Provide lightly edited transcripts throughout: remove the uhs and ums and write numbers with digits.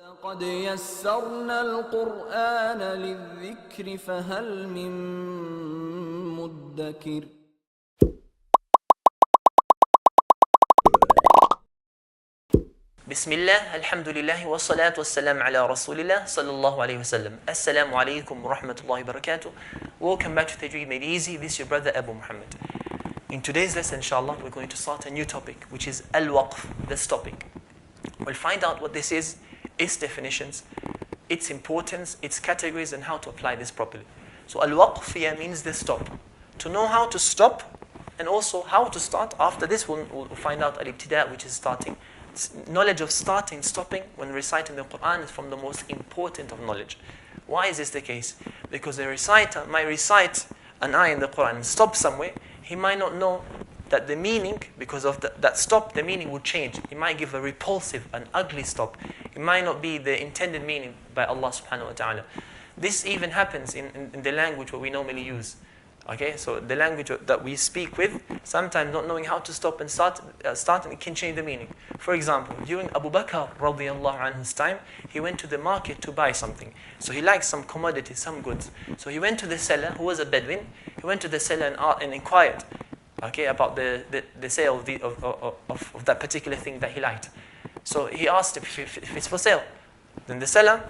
لقد يسرنا القرآن للذكر فهل من مدكر بسم الله الحمد لله والصلاة والسلام على رسول الله صلى الله عليه وسلم. Assalamu Alaykum wa rahmatullahi wa barakatuh. Welcome back to Tajweed Made Easy. This is your brother Abu Muhammad. In today's lesson, inshaAllah, we're going to start a new topic, which is Al-Waqf, the stopping. We'll find out what this is, its definitions, its importance, its categories, and how to apply this properly. So Al-Waqf here means the stop. To know how to stop, and also how to start. After this, we'll find out Al-Ibtida', which is starting. Knowledge of starting, stopping when reciting the Qur'an is from the most important of knowledge. Why is this the case? Because the reciter might recite an ayah in the Qur'an and stop somewhere. He might not know that the meaning, because of that stop, the meaning will change. He might give a repulsive, an ugly stop. It might not be the intended meaning by Allah subhanahu wa ta'ala. This even happens in the language what we normally use. Okay, so the language that we speak with, sometimes not knowing how to stop and start, it can change the meaning. For example, during Abu Bakr radiallahu anhu's time, he went to the market to buy something. So he liked some commodities, some goods. So he went to the seller, who was a Bedouin. He went to the seller and inquired, okay, about the sale of that particular thing that he liked. So he asked if it's for sale. Then the seller,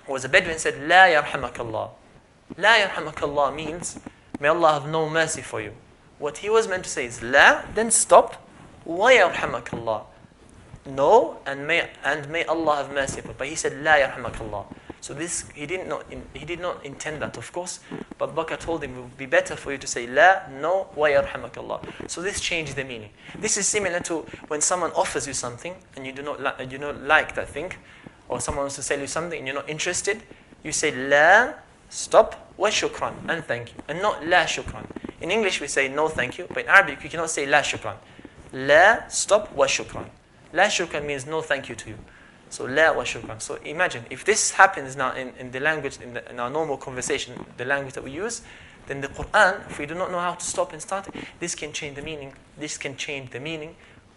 who was a Bedouin, said, La yarhamakallah. La yarhamakallah means, may Allah have no mercy for you. What he was meant to say is La, then stop. Wa yarhamakallah. No, and may Allah have mercy for you. But he said La yarhamakallah. So this he did not intend that, of course. But Bakr told him it would be better for you to say La, no, wa yarhamakallah. So this changed the meaning. This is similar to when someone offers you something and you do not like that thing, or someone wants to sell you something and you're not interested. You say La, stop, wa shukran, and thank you, and not la shukran. In English we say no thank you, but in Arabic we cannot say la shukran. La, stop, wa shukran. La shukran means no thank you to you. So la wa shukran. So imagine if this happens now in the language, in our normal conversation, the language that we use, then the Qur'an, if we do not know how to stop and start, this can change the meaning. This can change the meaning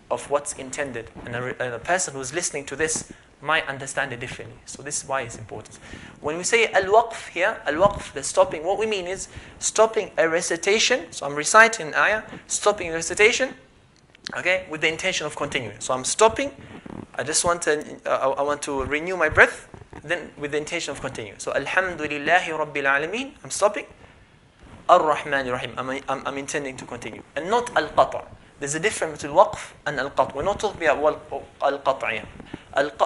of what's intended, and a person who's listening to this might understand it differently. So this is why it's important. When we say al-waqf here, al-waqf, the stopping, what we mean is stopping a recitation. So I'm reciting an ayah, stopping a recitation, okay, with the intention of continuing. So I'm stopping, I want to renew my breath, then with the intention of continuing. So alhamdulillahi rabbil alameen, I'm stopping. Ar-Rahman Rahim, I'm intending to continue. And not al-qata'. There's a difference between waqf and al-qata'. We're not talking about al-qata' here.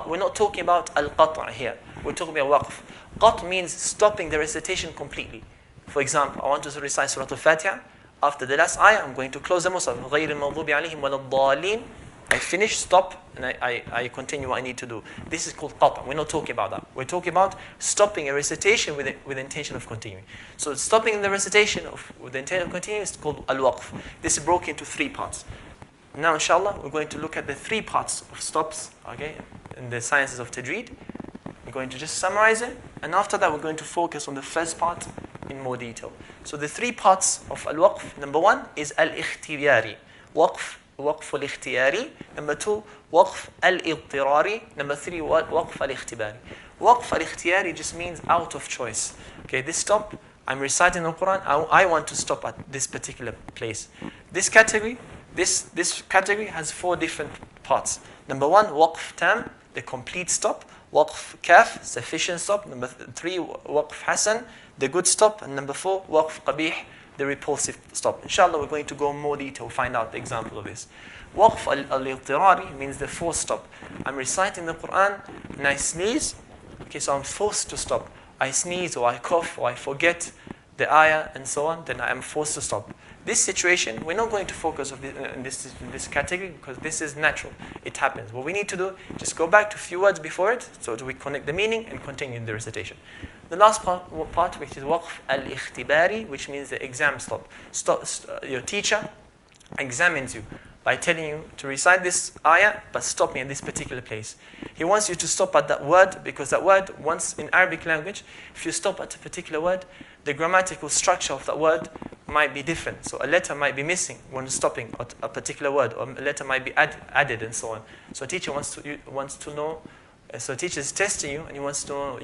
We're not talking about al-qata' here. We're talking about waqf. Qat' means stopping the recitation completely. For example, I want to recite Surah Al-Fatiha. After the last ayah, I'm going to close the Musaf. غَيْرِ الْمَغْضُوبِ عَلَيْهِمْ وَلَا الضَّالِينَ. I finish, stop, and I continue what I need to do. This is called qata'. We're not talking about that. We're talking about stopping a recitation with the intention of continuing. So stopping the recitation with the intention of continuing is called al-waqf. This is broken into three parts. Now, inshaAllah, we're going to look at the three parts of stops, okay, in the sciences of Tajweed. We're going to just summarize it, and after that, we're going to focus on the first part in more detail. So the three parts of al-waqf, number one is al-ikhtiyari, waqf al-ikhtiyari. Number two, waqf al-idtirari. Number three, waqf al-ikhtibari. Waqf al-ikhtiyari just means out of choice. Okay, this stop, I'm reciting the Quran, I want to stop at this particular place. This category has four different parts. Number one, waqf tam, the complete stop. Waqf kaf, sufficient stop. Number three, waqf hasan, the good stop. And number four, waqf qabih, the repulsive stop. Inshallah, we're going to go in more detail, find out the example of this. Waqf al-idtirari means the forced stop. I'm reciting the Quran and I sneeze. Okay, so I'm forced to stop. I sneeze or I cough or I forget the ayah and so on, then I am forced to stop. This situation, we're not going to focus on this category because this is natural. It happens. What we need to do, just go back to a few words before it, so we connect the meaning and continue in the recitation. The last part which is waqf al-ikhtibari, which means the exam stop. Your teacher examines you by telling you to recite this ayah, but stopping at this particular place. He wants you to stop at that word, because that word, once in Arabic language, if you stop at a particular word, the grammatical structure of that word might be different. So a letter might be missing when stopping at a particular word, or a letter might be added and so on. So a teacher wants to know So teacher is testing you and he wants to know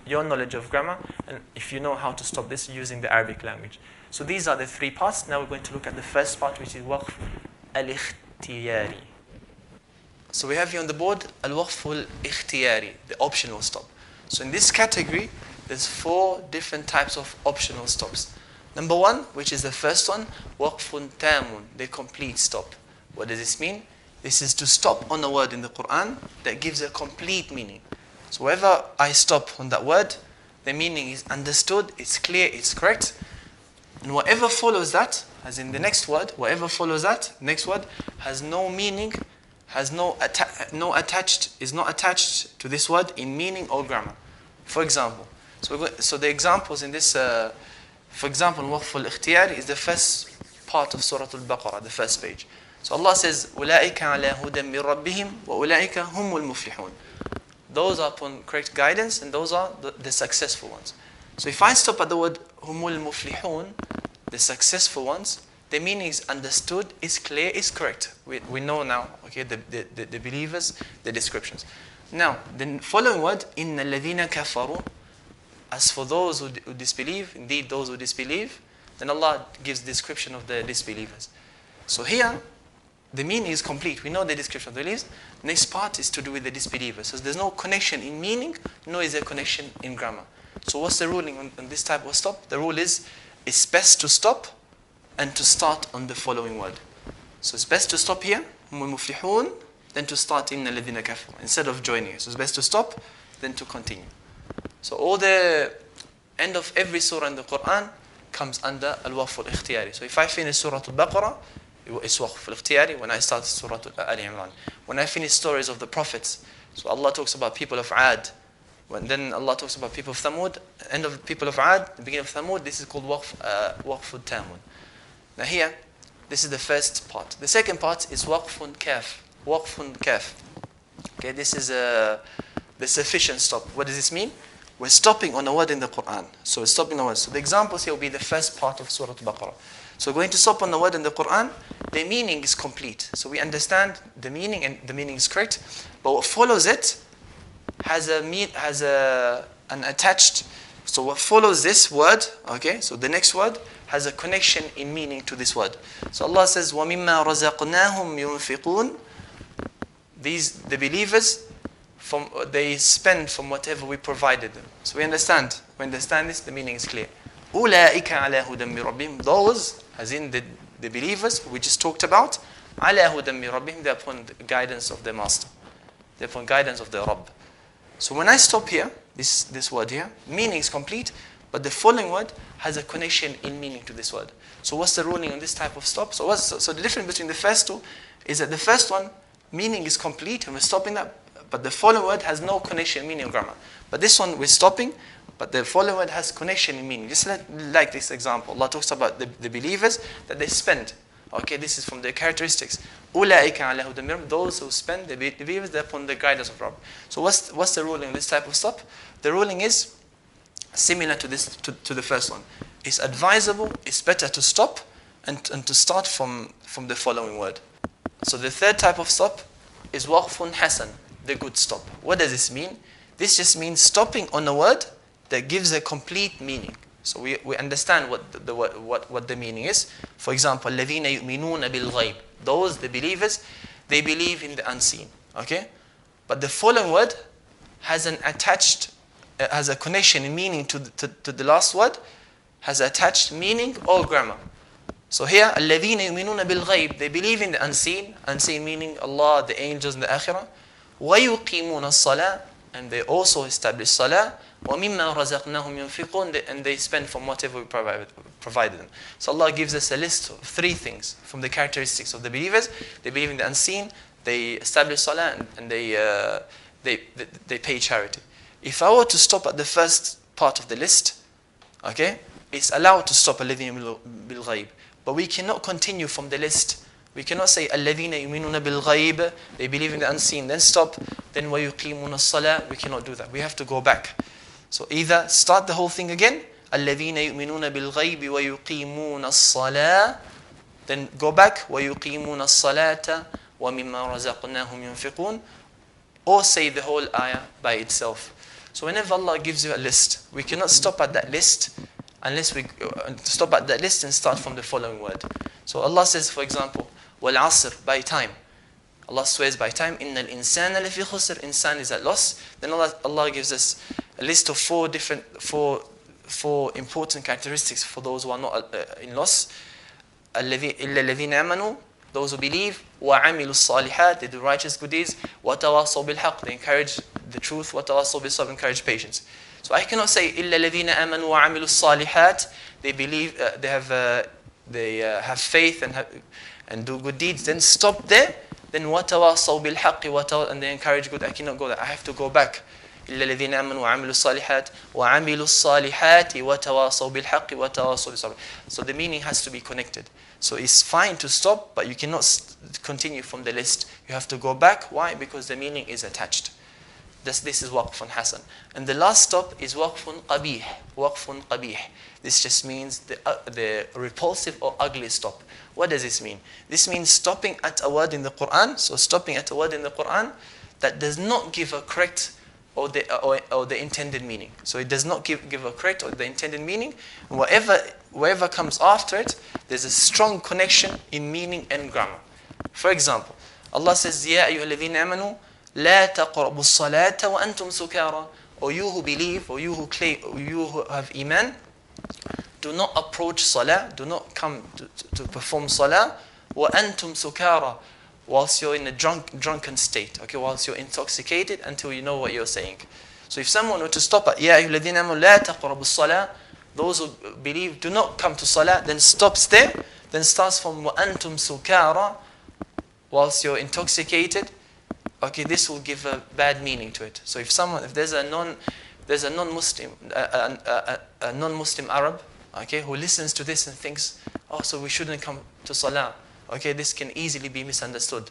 your knowledge of grammar and if you know how to stop this using the Arabic language. So these are the three parts. Now we're going to look at the first part, which is Waqf al-Ikhtiyari. So we have here on the board al-Waqf al-Ikhtiyari, the optional stop. So in this category, there's 4 different types of optional stops. Number 1, which is the first one, Waqfun Tamun, the complete stop. What does this mean? This is to stop on a word in the Qur'an that gives a complete meaning. So wherever I stop on that word, the meaning is understood, it's clear, it's correct. And whatever follows that, as in the next word, whatever follows that, next word, has no meaning, has is not attached to this word in meaning or grammar. For example, so the examples in this, for example, Waqf al-Ikhtiyari is the first part of Surah Al-Baqarah, the first page. So Allah says, أُولَٰئِكَ عَلَىٰ هُدًى مِّن رَبِّهِمْ وَأُولَٰئِكَ هُمُ الْمُفْلِحُونَ. Those are upon correct guidance and those are the successful ones. So if I stop at the word هُمُ الْمُفْلِحُونَ, the successful ones, the meaning is understood, is clear, is correct. We know now, okay, the believers, the descriptions. Now, the following word, إِنَّ الَّذِينَ كَفَرُوا, as for those who disbelieve, indeed those who disbelieve, then Allah gives description of the disbelievers. So here, the meaning is complete. We know the description of the believers. Next part is to do with the disbelievers. So there's no connection in meaning, nor is there connection in grammar. So what's the ruling on this type of stop? The rule is, it's best to stop and to start on the following word. So it's best to stop here, هُمُ الْمُفْلِحُونَ, then to start إِنَّ الَّذِينَ كَفَرُوا, instead of joining it. So it's best to stop, then to continue. So all the end of every surah in the Qur'an comes under al-Waqf al-Ikhtiyari. So if I finish Surah Al-Baqarah, it's Waqf al-Ikhtiyari. When I start Surah Ali Imran, when I finish stories of the prophets, so Allah talks about people of Ad. Then Allah talks about people of Thamud, end of people of Ad, the beginning of Thamud, this is called Waqf al-Tamun. Now here, this is the first part. The second part is Waqfun Kaf. Waqfun Kaf. Okay, this is the sufficient stop. What does this mean? We're stopping on a word in the Qur'an. So we're stopping on a word. So the examples here will be the first part of Surah Al-Baqarah. So going to stop on the word in the Qur'an, the meaning is complete. So we understand the meaning and the meaning is correct. But what follows it has an attached. So what follows this word, okay, so the next word has a connection in meaning to this word. So Allah says, وَمِمَّا رَزَقْنَاهُمْ يُنْفِقُونَ. The believers, they spend from whatever we provided them. So we understand this, the meaning is clear. أُولَٰئِكَ عَلَىٰ هُدًى مِّن رَبِّهِمْ. Those, as in the believers we just talked about, عَلَىٰ هُدًى مِّن رَبِّهِمْ, they're upon the guidance of their master. They're upon guidance of their Rabb. So when I stop here, this word here, meaning is complete, but the following word has a connection in meaning to this word. So what's the ruling on this type of stop? So the difference between the first two is that the first one, meaning is complete and we're stopping that, but the following word has no connection, meaning, or grammar. But this one we're stopping, but the following word has connection in meaning. Just like this example, Allah talks about the believers that they spend. Okay, this is from their characteristics. أُولَٰئِكَ عَلَىٰ هُدًى مِّن رَبِّهِمْ. Those who spend, the believers, they're upon the guidance of Rabb. So what's the ruling on this type of stop? The ruling is similar to this, to the first one. It's advisable, it's better to stop and to start from the following word. So the third type of stop is waqfun hasan, the good stop. What does this mean? This just means stopping on a word that gives a complete meaning. So we understand what the meaning is. For example, الَّذِينَ يُؤْمِنُونَ بِالْغَيْبِ. Those, the believers, they believe in the unseen. Okay? But the following word has a connection in meaning to the last word, has attached meaning or grammar. So here, الَّذِينَ يُؤْمِنُونَ بِالْغَيْبِ. They believe in the unseen meaning Allah, the angels, and the akhirah. وَيُقِيمُونَ الصَّلَاةِ. And they also establish salah. وَمِمَّا رَزَقْنَاهُمْ يُنْفِقُونَ. And they spend from whatever we provided them. So Allah gives us a list of 3 things from the characteristics of the believers. They believe in the unseen, they establish salah, and they pay charity. If I were to stop at the first part of the list, okay, it's allowed to stop الَّذِينَ بِالْغَيْبِ. But we cannot continue from the list. We cannot say الَّذِينَ يُؤْمِنُونَ بِالْغَيْبِ. They believe in the unseen, then stop, then وَيُقِيمُونَ الصَّلَاةِ. We cannot do that. We have to go back. So either start the whole thing again, الَّذِينَ يُؤْمِنُونَ بِالْغَيْبِ وَيُقِيمُونَ الصَّلَاةِ. Then go back, وَيُقِيمُونَ الصَّلَاةَ وَمِمَّا رَزَقْنَاهُمْ يُنْفِقُونَ. or say the whole ayah by itself. So whenever Allah gives you a list, we cannot stop at that list unless we stop at that list and start from the following word. So Allah says, for example, وَالْعَصْرِ, by time. Allah swears by time. إِنَّ الْإِنسَانَ لَفِي خُسْرٍ, insan is at loss. Then Allah gives us a list of four important characteristics for those who are not in loss. إِلَّا الَّذِينَ آمَنُوا, those who believe. وَعَمِلُوا الصَّالِحَاتِ, they do righteous good deeds. وَتَوَاصَوْا بِالْحَقِّ, they encourage the truth. وَتَوَاصَوْا بِالصَّبْرِ, encourage patience. So I cannot say إِلَّا الَّذِينَ آمَنُوا وَعَمِلُوا الصَّالِحَاتِ, they believe, they have faith and do good deeds. Then stop there. Then وَتَوَاصَوْا بِالْحَقِّ, and they encourage good. I cannot go there. I have to go back. إِلَّا الَّذِينَ آمَنُوا وَعَمِلُوا الصَّالِحَاتِ وَعَمِلُوا الصَّالِحَاتِ وَتَوَاصَوْا بِالْحَقِّ وَتَوَاصَوْا بِالصَّبْرِ. So the meaning has to be connected. So it's fine to stop, but you cannot continue from the list. You have to go back. Why? Because the meaning is attached. This is waqfun hasan. And the last stop is waqfun qabih. Waqfun qabih. This just means the repulsive or ugly stop. What does this mean? This means stopping at a word in the Qur'an. So stopping at a word in the Qur'an that does not give a correct or the intended meaning. So it does not give a correct or the intended meaning. Whatever comes after it, there's a strong connection in meaning and grammar. For example, Allah says, Ya ayyuhalladhina amanu, la taqrabu as-salata wa antum sukara. Or you who believe, or you who claim, or you who have iman, do not approach salah, do not come to perform salah, wa antum sukara, whilst you're in a drunken state, okay, whilst you're intoxicated until you know what you're saying. So if someone were to stop at Ya ayyuhalladhina amanu la taqrabu as-salah, those who believe do not come to salah, then stops there, then starts from wa antum sukara, whilst you're intoxicated. Okay, this will give a bad meaning to it. So if there's a non-Muslim Arab, okay, who listens to this and thinks, oh, so we shouldn't come to salah. Okay, this can easily be misunderstood.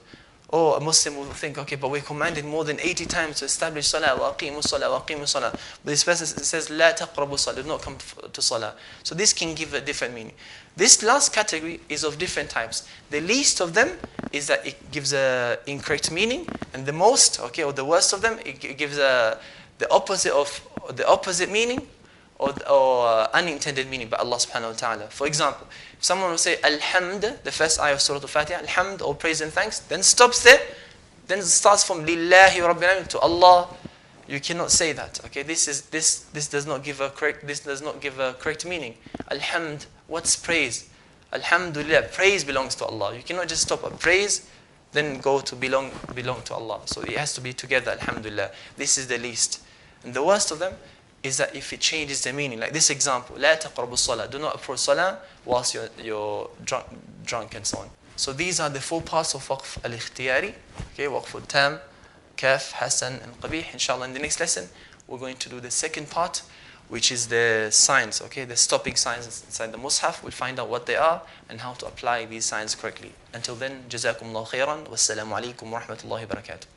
Or a Muslim will think, okay, but we're commanded more than 80 times to establish salah, wa aqimu salah, wa aqimu salah. But this person says, la taqrabu salah, do not come to salah. So this can give a different meaning. This last category is of different types. The least of them is that it gives an incorrect meaning, and the most, okay, or the worst of them, it gives the opposite meaning or unintended meaning by Allah subhanahu wa ta'ala. For example, if someone will say Alhamd, the first ayah of Surah Al-Fatiha, Alhamd, or praise and thanks, then stops there, then starts from Lillahi Rabbil Alamin to Allah. You cannot say that. Okay, this does not give a correct meaning. Alhamd, what's praise? Alhamdulillah, praise belongs to Allah. You cannot just stop at praise, then go to belong to Allah. So it has to be together, Alhamdulillah. This is the least. And the worst of them is that if it changes the meaning, like this example, La taqrabu salah, do not approach salah whilst you're drunk and so on. So these are the four parts of waqf al-ikhtiyari, okay, waqf al-tam, kaf, hasan, and qabih. Inshallah, in the next lesson, we're going to do the second part, which is the signs, okay, the stopping signs inside the mushaf. We'll find out what they are and how to apply these signs correctly. Until then, jazakumullahu khairan, wassalamu alaykum wa rahmatullahi wa barakatuh.